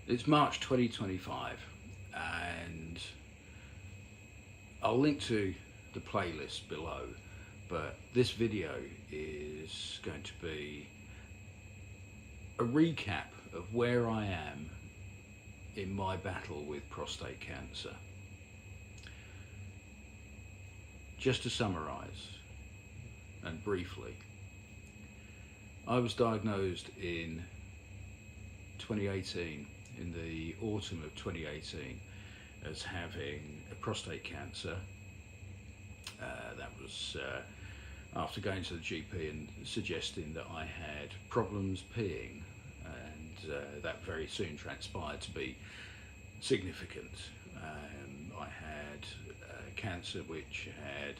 It's March 2025, and I'll link to the playlist below, but this video is going to be a recap of where I am in my battle with prostate cancer. Just to summarise and briefly, I was diagnosed in 2018, in the autumn of 2018, as having a prostate cancer. That was after going to the GP and suggesting that I had problems peeing, and that very soon transpired to be significant. I had cancer which had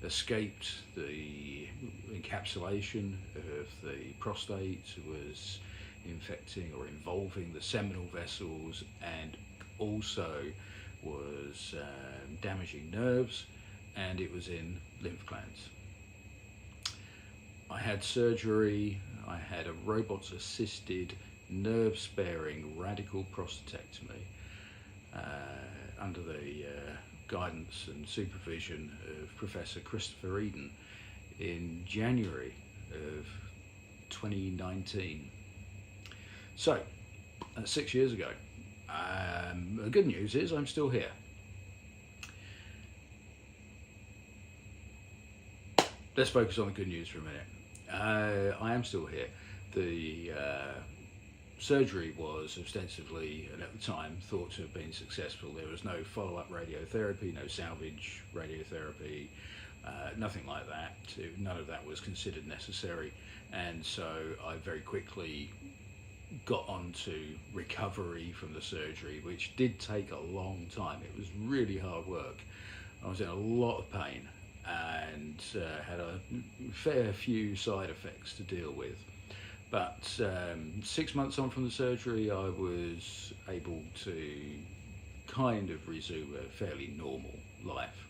escaped the encapsulation of the prostate, was infecting or involving the seminal vessels, and also was damaging nerves, and it was in lymph glands. I had surgery. I had a robot assisted nerve sparing radical prostatectomy under the guidance and supervision of Professor Christopher Eden in January of 2019. So, 6 years ago. The good news is I'm still here. Let's focus on the good news for a minute. I am still here. The surgery was ostensibly, and at the time, thought to have been successful. There was no follow-up radiotherapy, no salvage radiotherapy, nothing like that. None of that was considered necessary, and so I very quickly got on to recovery from the surgery, which did take a long time. It was really hard work. I was in a lot of pain and had a fair few side effects to deal with. But 6 months on from the surgery, I was able to kind of resume a fairly normal life,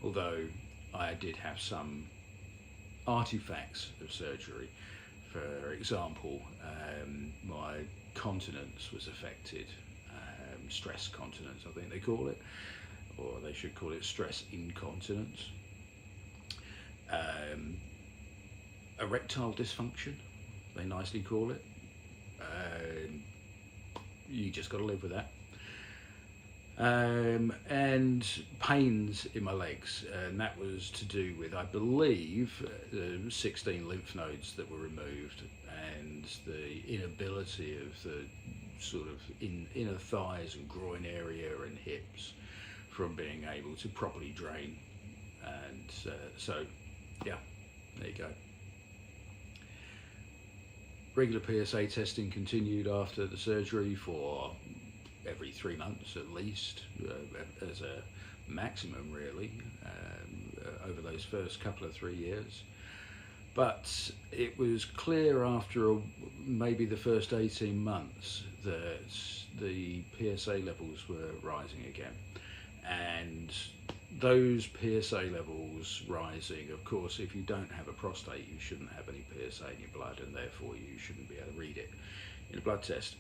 although I did have some artifacts of surgery. For example, my continence was affected, stress continence I think they call it, or they should call it stress incontinence. Erectile dysfunction, they nicely call it. You just got to live with that. And pains in my legs, and that was to do with, I believe, 16 lymph nodes that were removed, and the inability of the sort of inner thighs and groin area and hips from being able to properly drain. And so yeah, there you go. Regular PSA testing continued after the surgery for every 3 months at least, as a maximum really, over those first couple of 3 years. But it was clear after maybe the first 18 months that the PSA levels were rising again. And those PSA levels rising, of course, if you don't have a prostate, you shouldn't have any PSA in your blood, and therefore you shouldn't be able to read it in a blood test.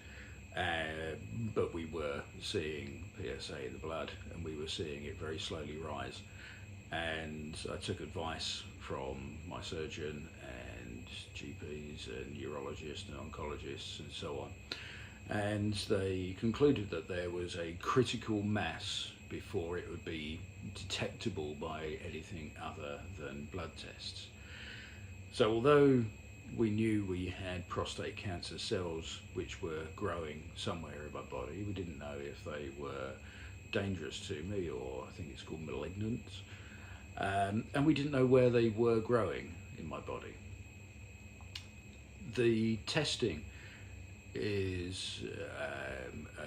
But we were seeing PSA in the blood, and we were seeing it very slowly rise. And I took advice from my surgeon and GPs and urologists and oncologists and so on. And they concluded that there was a critical mass before it would be detectable by anything other than blood tests. So although we knew we had prostate cancer cells which were growing somewhere in my body, we didn't know if they were dangerous to me, or I think it's called malignant, and we didn't know where they were growing in my body. The testing is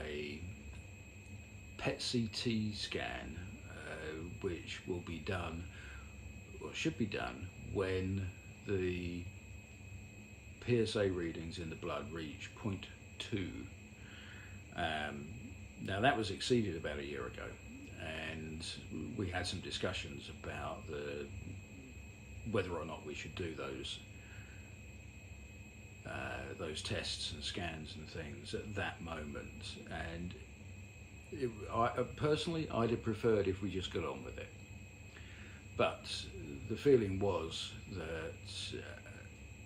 a PET CT scan, which will be done, or should be done, when the PSA readings in the blood reach 0.2. Now that was exceeded about a year ago, and we had some discussions about whether or not we should do those those tests and scans and things at that moment. And personally, I'd have preferred if we just got on with it. But the feeling was that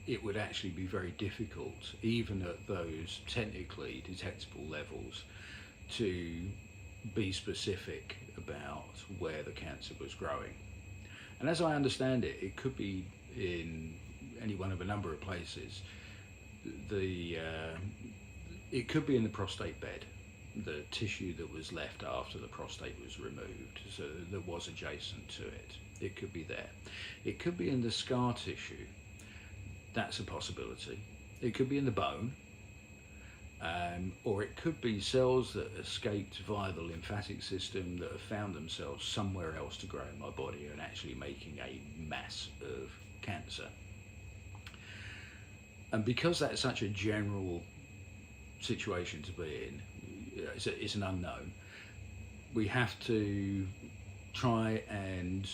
it would actually be very difficult, even at those technically detectable levels, to be specific about where the cancer was growing. And as I understand it, it could be in any one of a number of places. It could be in the prostate bed, the tissue that was left after the prostate was removed, so that was adjacent to it. It could be there. It could be in the scar tissue. That's a possibility. It could be in the bone, or it could be cells that escaped via the lymphatic system that have found themselves somewhere else to grow in my body and actually making a mass of cancer. And because that's such a general situation to be in, it's an unknown, we have to try and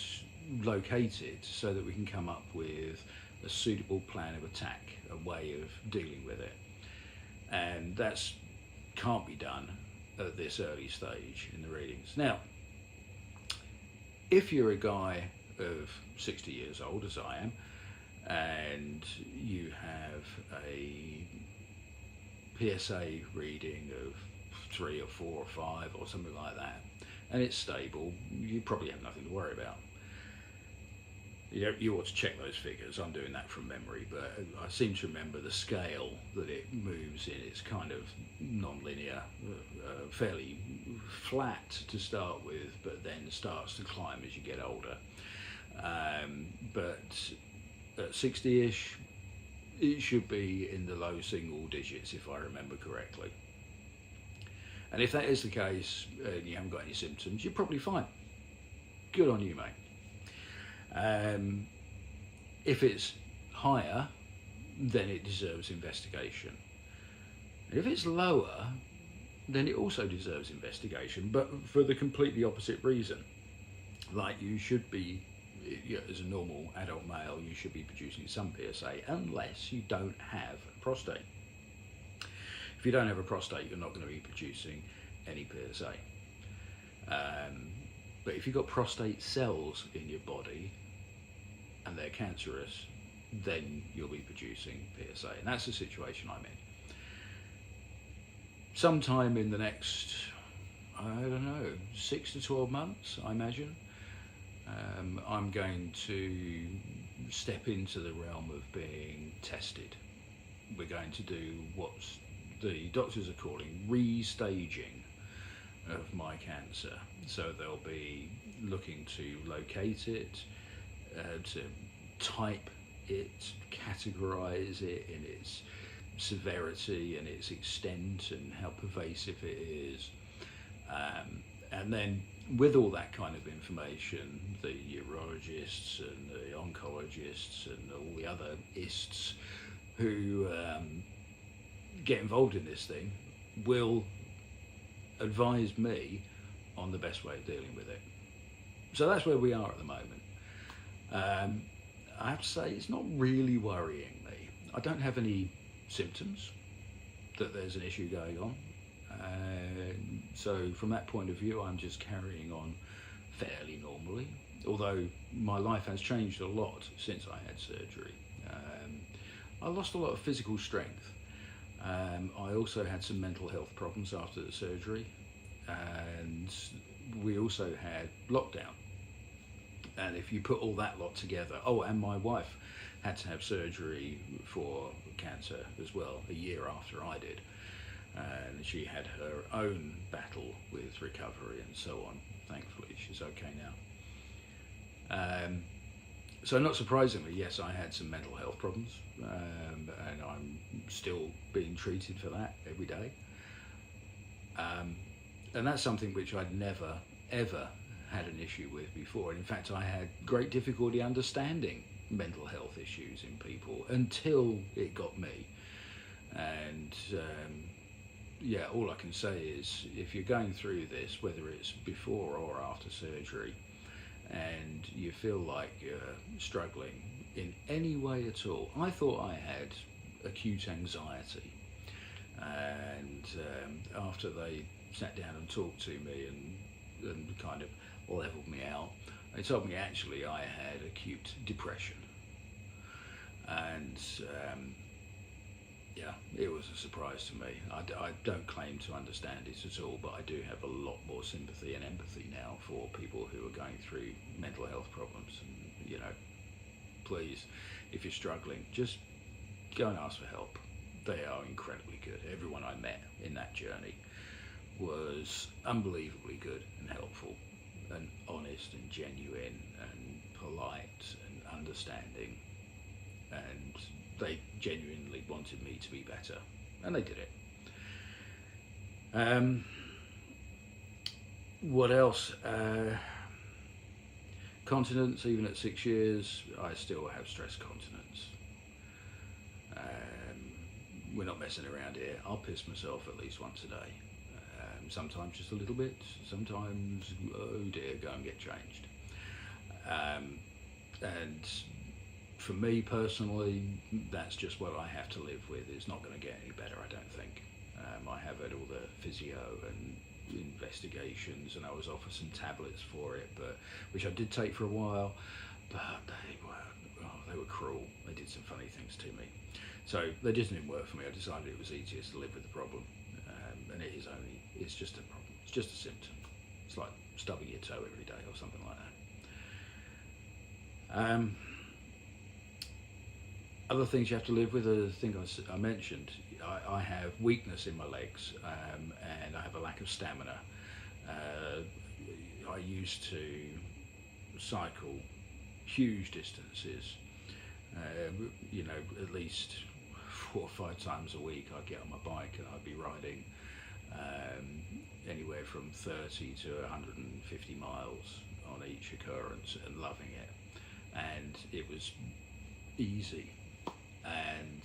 locate it so that we can come up with a suitable plan of attack, a way of dealing with it. And that's can't be done at this early stage in the readings. Now, if you're a guy of 60 years old, as I am, and you have a PSA reading of 3 or 4 or 5 or something like that, and it's stable, you probably have nothing to worry about. You ought to check those figures. I'm doing that from memory, but I seem to remember the scale that it moves in. It's kind of non-linear, fairly flat to start with, but then starts to climb as you get older. But at 60-ish, it should be in the low single digits, if I remember correctly. And if that is the case, and you haven't got any symptoms, you're probably fine. Good on you, mate. If it's higher, then it deserves investigation. If it's lower, then it also deserves investigation, but for the completely opposite reason. Like, you should be, as a normal adult male, you should be producing some PSA unless you don't have a prostate. If you don't have a prostate, you're not going to be producing any PSA. But if you've got prostate cells in your body and they're cancerous, then you'll be producing PSA. And that's the situation I'm in. Sometime in the next, I don't know, 6 to 12 months, I imagine, I'm going to step into the realm of being tested. We're going to do what the doctors are calling restaging of my cancer. So they'll be looking to locate it, to type it, categorize it in its severity and its extent and how pervasive it is. And then with all that kind of information, the urologists and the oncologists and all the other ists who get involved in this thing will advise me on the best way of dealing with it. So that's where we are at the moment. I have to say, it's not really worrying me. I don't have any symptoms that there's an issue going on. So from that point of view, I'm just carrying on fairly normally, although my life has changed a lot since I had surgery. I lost a lot of physical strength. I also had some mental health problems after the surgery, and we also had lockdown. And if you put all that lot together, and my wife had to have surgery for cancer as well, a year after I did. And she had her own battle with recovery and so on. Thankfully, she's okay now. So not surprisingly, yes, I had some mental health problems, and I'm still being treated for that every day. And that's something which I'd never, ever had an issue with before. And in fact, I had great difficulty understanding mental health issues in people until it got me. And all I can say is, if you're going through this, whether it's before or after surgery, and you feel like you're struggling in any way at all, I thought I had acute anxiety, and after they sat down and talked to me and kind of leveled me out, they told me actually I had acute depression. And yeah, it was a surprise to me. I don't claim to understand it at all, but I do have a lot more sympathy and empathy now for people who are going through mental health problems. And, you know, please, if you're struggling, just go and ask for help. They are incredibly good. Everyone I met in that journey was unbelievably good and helpful and honest and genuine and polite and understanding, and they genuinely wanted me to be better, and they did it. What else? Continence. Even at 6 years, I still have stress continence. We're not messing around here. I'll piss myself at least once a day. Sometimes just a little bit. Sometimes, oh dear, go and get changed. And for me personally, that's just what I have to live with. It's not going to get any better, I don't think. I have had all the physio and investigations, and I was offered some tablets for it, but which I did take for a while, but they were cruel. They did some funny things to me, so they just didn't work for me. I decided it was easiest to live with the problem, and it's just a problem. It's just a symptom. It's like stubbing your toe every day or something like that. Other things you have to live with are the things I mentioned. I have weakness in my legs, and I have a lack of stamina. I used to cycle huge distances, you know, at least 4 or 5 times a week. I'd get on my bike and I'd be riding anywhere from 30 to 150 miles on each occurrence and loving it. And it was easy. And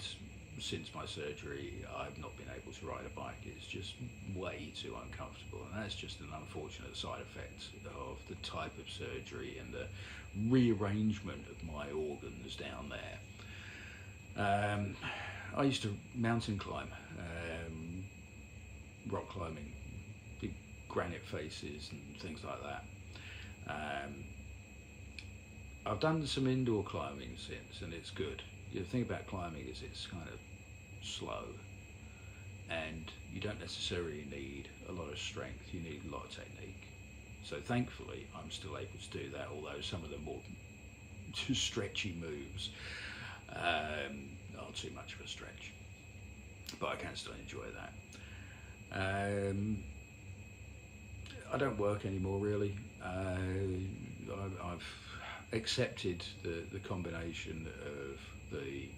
since my surgery, I've not been able to ride a bike. It's just way too uncomfortable, and that's just an unfortunate side effect of the type of surgery and the rearrangement of my organs down there. I used to mountain climb, rock climbing, big granite faces and things like that. I've done some indoor climbing since, and it's good. The thing about climbing is it's kind of slow, and you don't necessarily need a lot of strength. You need a lot of technique. So thankfully I'm still able to do that, although some of the more stretchy moves are too much of a stretch, but I can still enjoy that. I don't work anymore really. I've accepted the combination of the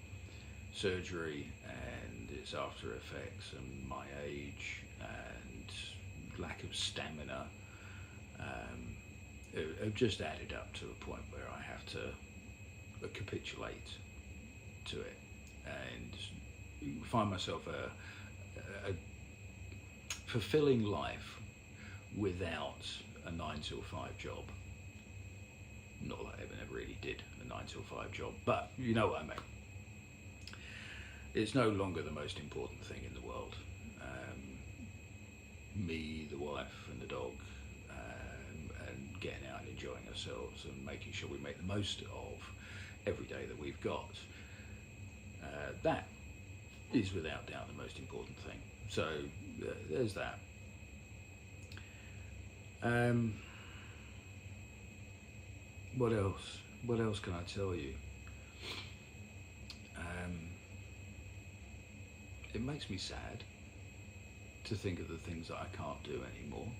surgery and its after effects and my age and lack of stamina have just added up to a point where I have to capitulate to it and find myself a fulfilling life without a 9 till 5 job. Not that I ever really did a 9 till 5 job, but you know what I mean. It's no longer the most important thing in the world. Me, the wife and the dog, and getting out and enjoying ourselves and making sure we make the most of every day that we've got. That is without doubt the most important thing. So there's that. What else? What else can I tell you? It makes me sad to think of the things that I can't do anymore.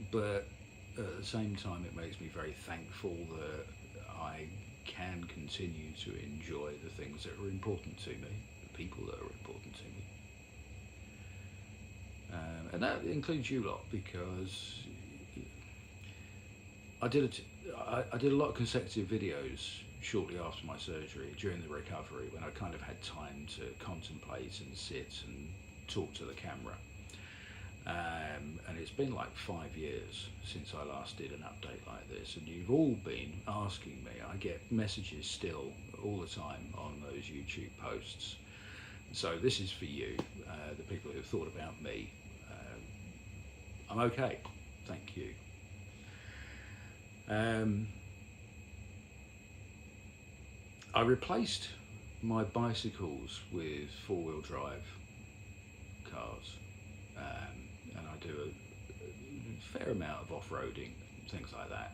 But at the same time, it makes me very thankful that I can continue to enjoy the things that are important to me, the people that are important to me. And that includes you lot, because I did a lot of consecutive videos shortly after my surgery, during the recovery, when I kind of had time to contemplate and sit and talk to the camera. And it's been like 5 years since I last did an update like this, and you've all been asking me. I get messages still all the time on those YouTube posts. So this is for you, the people who have thought about me. I'm okay, thank you. I replaced my bicycles with four-wheel drive cars, and I do a fair amount of off-roading, things like that.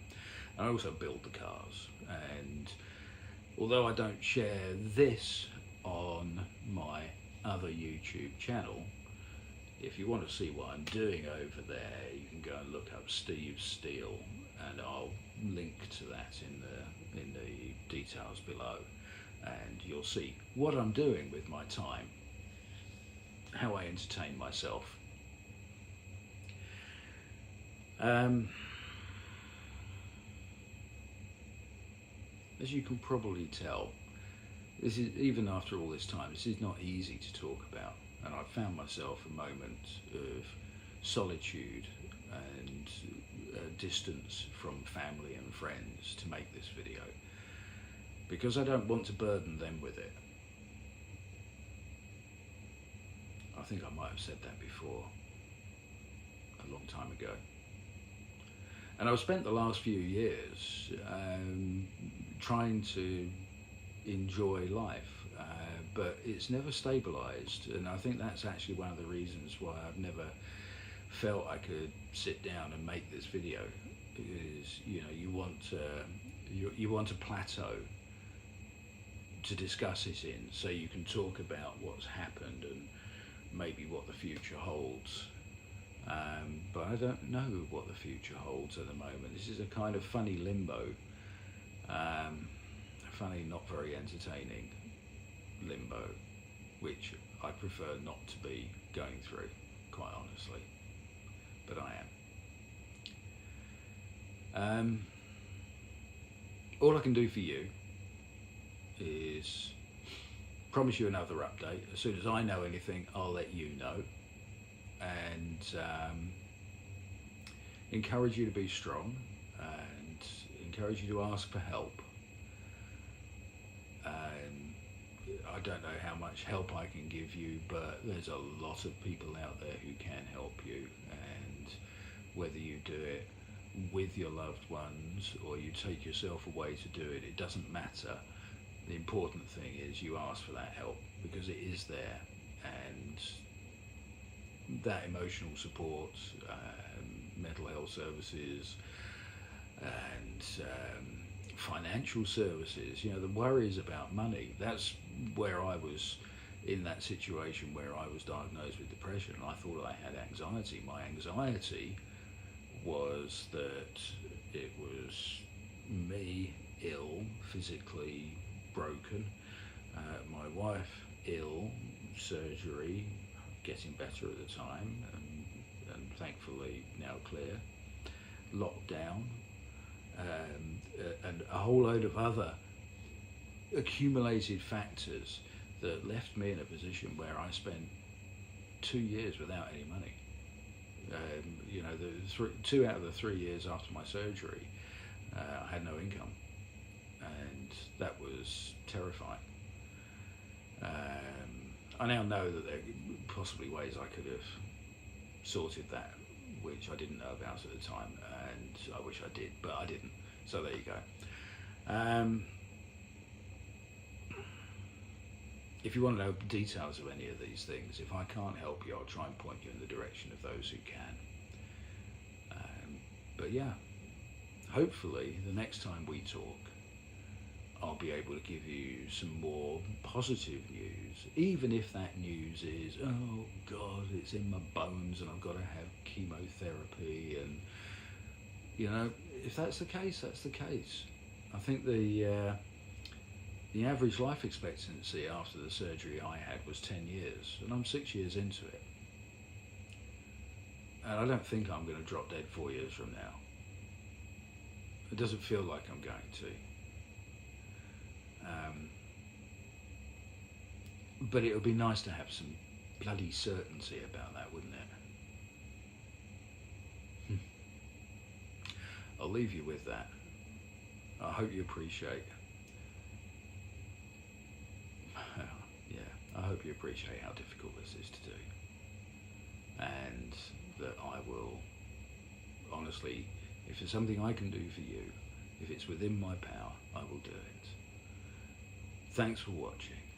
And I also build the cars, and although I don't share this on my other YouTube channel, if you want to see what I'm doing over there, you can go and look up Steve Steele, and I'll link to that in the details below, and you'll see what I'm doing with my time, how I entertain myself. As you can probably tell, this is, even after all this time, this is not easy to talk about, and I've found myself a moment of solitude and distance from family and friends to make this video, because I don't want to burden them with it. I think I might have said that before, a long time ago. And I've spent the last few years trying to enjoy life, but it's never stabilised, and I think that's actually one of the reasons why I've never felt I could sit down and make this video, because you want a plateau to discuss it in, so you can talk about what's happened and maybe what the future holds. But I don't know what the future holds at the moment. This is a kind of funny limbo, funny, not very entertaining limbo, which I prefer not to be going through, quite honestly, but I am. All I can do for you is promise you another update. As soon as I know anything, I'll let you know, and encourage you to be strong, and encourage you to ask for help. I don't know how much help I can give you, but there's a lot of people out there who can help you, and whether you do it with your loved ones or you take yourself away to do it, it doesn't matter. The important thing is you ask for that help, because it is there, and that emotional support, mental health services, and financial services, the worries about money. That's where I was in that situation where I was diagnosed with depression. I thought I had anxiety. My anxiety was that it was me ill, physically broken, my wife ill, surgery, getting better at the time, and thankfully now clear, lockdown, and a whole load of other accumulated factors that left me in a position where I spent 2 years without any money. The 2 out of the 3 years after my surgery, I had no income, and that was terrifying. I now know that there are possibly ways I could have sorted that, which I didn't know about at the time, and I wish I did, but I didn't. So there you go. If you want to know details of any of these things, if I can't help you, I'll try and point you in the direction of those who can. But yeah, hopefully the next time we talk, I'll be able to give you some more positive news, even if that news is, oh God, it's in my bones and I've got to have chemotherapy, and if that's the case, that's the case. I think the average life expectancy after the surgery I had was 10 years, and I'm 6 years into it. And I don't think I'm going to drop dead 4 years from now. It doesn't feel like I'm going to. But it would be nice to have some bloody certainty about that, wouldn't it? I'll leave you with that. I hope you appreciate hope you appreciate how difficult this is to do, and that I will, honestly, if there's something I can do for you, if it's within my power, I will do it. Thanks for watching.